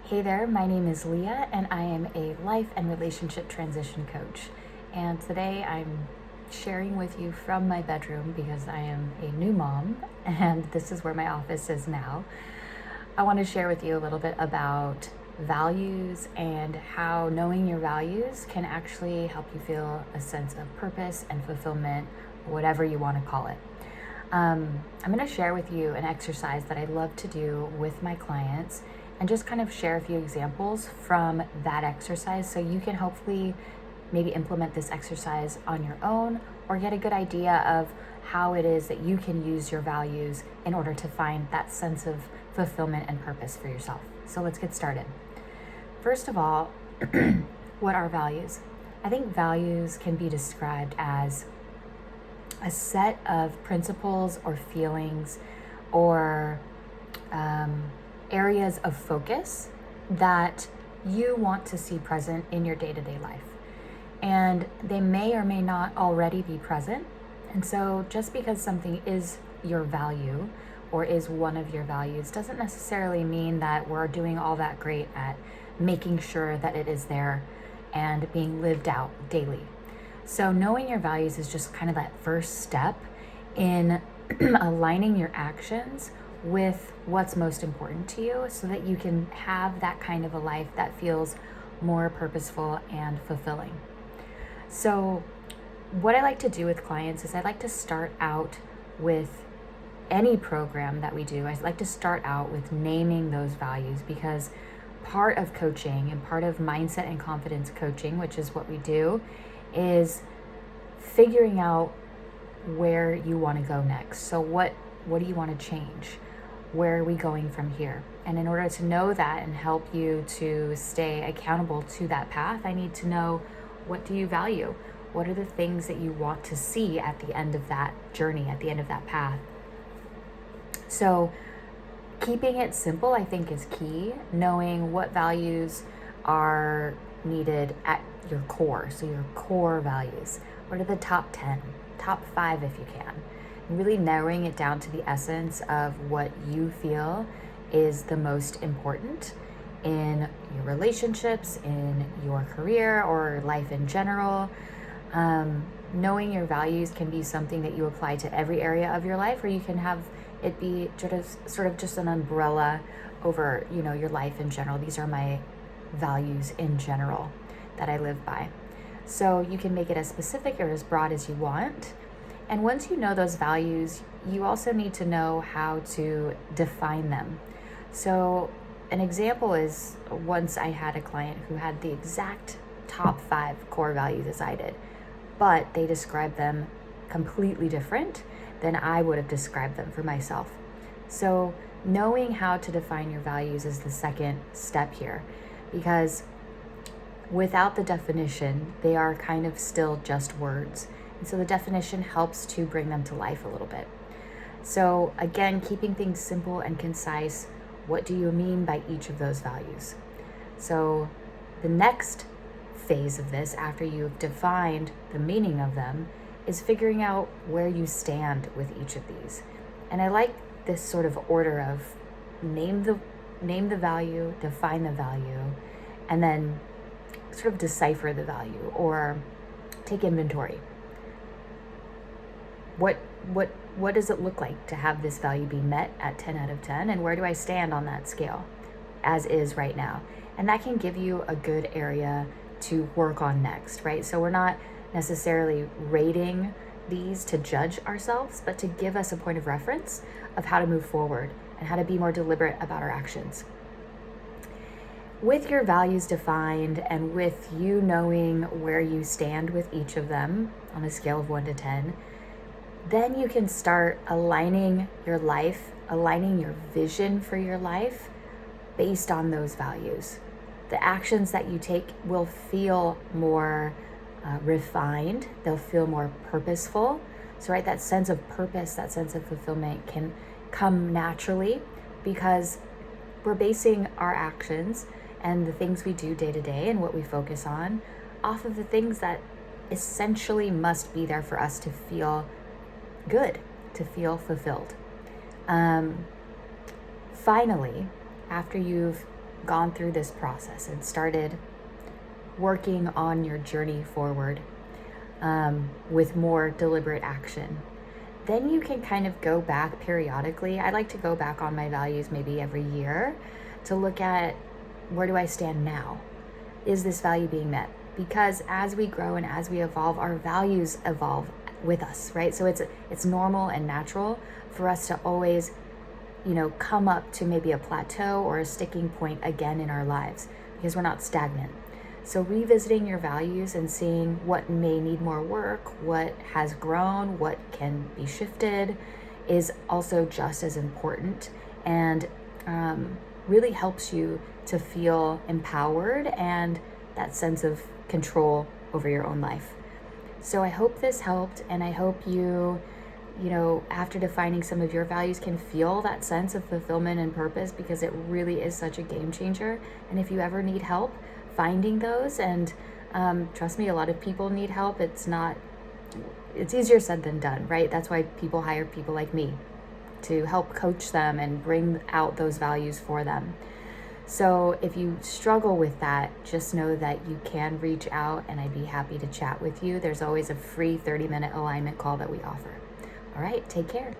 Hey there, my name is Leah, and I am a life and relationship transition coach. And today I'm sharing with you from my bedroom because I am a new mom, and this is where my office is now. I want to share with you a little bit about values and how knowing your values can actually help you feel a sense of purpose and fulfillment, whatever you want to call it. I'm going to share with you an exercise that I love to do with my clients and just kind of share a few examples from that exercise so you can hopefully maybe implement this exercise on your own or get a good idea of how it is that you can use your values in order to find that sense of fulfillment and purpose for yourself. So let's get started. First of all, what are values? I think values can be described as a set of principles or feelings or areas of focus that you want to see present in your day-to-day life. And they may or may not already be present. And so just because something is your value or is one of your values doesn't necessarily mean that we're doing all that great at making sure that it is there and being lived out daily. So knowing your values is just kind of that first step in aligning your actions with what's most important to you so that you can have that kind of a life that feels more purposeful and fulfilling. So what I like to do with clients is I like to start out with any program that we do. I like to start out with naming those values because part of coaching and part of mindset and confidence coaching, which is what we do, is figuring out where you want to go next. So what do you want to change? Where are we going from here? And in order to know that and help you to stay accountable to that path, I need to know, what do you value? What are the things that you want to see at the end of that journey, at the end of that path? So keeping it simple, I think, is key. Knowing what values are needed at your core. So your core values. What are the top 10, top 5 if you can? Really narrowing it down to the essence of what you feel is the most important in your relationships, in your career, or life in general. Knowing your values can be something that you apply to every area of your life, or you can have it be sort of just an umbrella over, your life in general. These are my values in general that I live by. So you can make it as specific or as broad as you want. And once you know those values, you also need to know how to define them. So an example is, once I had a client who had the exact top 5 core values as I did, but they described them completely different than I would have described them for myself. So knowing how to define your values is the second step here, because without the definition, they are kind of still just words. And so the definition helps to bring them to life a little bit. So again, keeping things simple and concise, what do you mean by each of those values? So the next phase of this, after you've defined the meaning of them, is figuring out where you stand with each of these. And I like this sort of order of name the value, define the value, and then sort of decipher the value or take inventory. What does it look like to have this value be met at 10 out of 10, and where do I stand on that scale as is right now? And that can give you a good area to work on next, right? So we're not necessarily rating these to judge ourselves, but to give us a point of reference of how to move forward and how to be more deliberate about our actions. With your values defined and with you knowing where you stand with each of them on a scale of 1 to 10, then you can start aligning your life, aligning your vision for your life based on those values. The actions that you take will feel more refined, they'll feel more purposeful. So, right, that sense of purpose, that sense of fulfillment can come naturally because we're basing our actions and the things we do day to day and what we focus on off of the things that essentially must be there for us to feel good, to feel fulfilled. Finally, after you've gone through this process and started working on your journey forward with more deliberate action, then you can kind of go back periodically. I like to go back on my values maybe every year to look at, where do I stand now? Is this value being met? Because as we grow and as we evolve, our values evolve with us, right? So it's normal and natural for us to always, come up to maybe a plateau or a sticking point again in our lives, because we're not stagnant. So revisiting your values and seeing what may need more work, what has grown, what can be shifted, is also just as important, and really helps you to feel empowered and that sense of control over your own life. So I hope this helped, and I hope you after defining some of your values, can feel that sense of fulfillment and purpose, because it really is such a game changer. And if you ever need help finding those, and trust me, a lot of people need help. It's easier said than done, right? That's why people hire people like me to help coach them and bring out those values for them. So if you struggle with that, just know that you can reach out, and I'd be happy to chat with you. There's always a free 30-minute alignment call that we offer. All right, take care.